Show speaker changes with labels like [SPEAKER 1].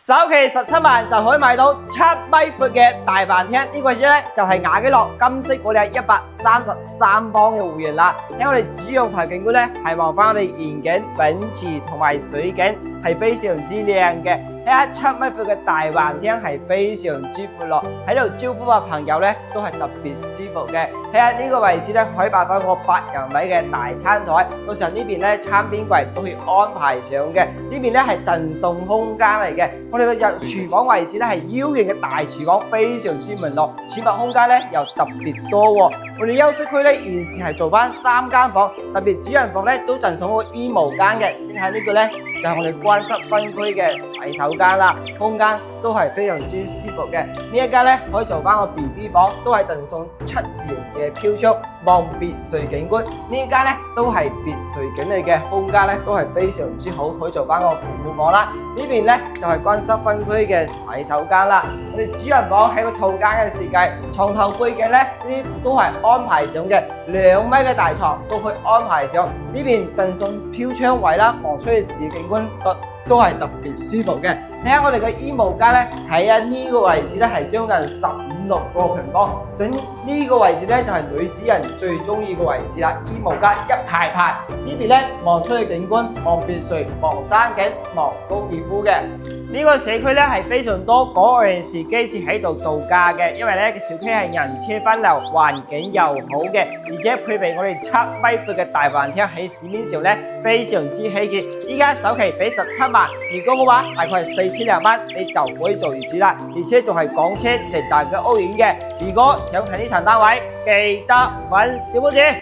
[SPEAKER 1] 首期17萬就可以買到7米闊嘅大飯廳，呢個位置咧就係雅基樂金色嗰啲133方嘅會員啦。睇我哋主陽台景觀咧，係望翻我哋園景、泳池同埋水景，係非常之靚嘅。睇下7米闊嘅大飯廳係非常之闊落，喺度招呼下朋友咧都係特別舒服嘅。睇下呢個位置咧可以擺翻個8人位嘅大餐台，到時候呢邊咧餐邊櫃都可以安排上嘅。呢邊咧係贈送空間嚟嘅。我哋嘅廚房位置咧係 U 型嘅大廚房，非常之明落，儲物空間咧又特別多喎。我哋休息區咧現時係做翻3間房，特別主人房咧都贈送個衣帽間嘅。先喺呢個咧就係我哋乾濕分區嘅洗手間啦，空間都係非常之舒服嘅。呢一間咧可以做翻個 BB 房，都係贈送7字形嘅飄窗望別墅景觀。呢一間咧都係別墅景嚟嘅，空間咧都係非常之好，可以做翻個父母房啦。呢邊咧就係乾濕分區嘅洗手間啦。我哋主人房喺個套間嘅設計，床頭櫃嘅咧呢啲都係安排上嘅，2米嘅大床都可以安排上。呢邊贈送飄窗位啦，望出去市景觀都係特別舒服嘅。睇下我哋嘅衣帽間咧，喺呢個位置咧係將近15-16個平方，整呢個位置咧就係女子人最中意嘅位置啦。衣帽間一排排，呢邊咧望出去景觀，望別墅，望山景，望高爾夫嘅。呢個社區咧係非常多國外人士居住喺度度假嘅，因為咧小區係人車分流，環境又好嘅，而且配備我哋7米闊嘅大飯廳，喺市面上咧非常之稀缺。依家首期俾17萬，如果嘅話大概係4000零蚊，你就可以做業主啦，而且仲係港車直達嘅屋苑嘅。如果想睇呢層單位，記得揾小寶姐。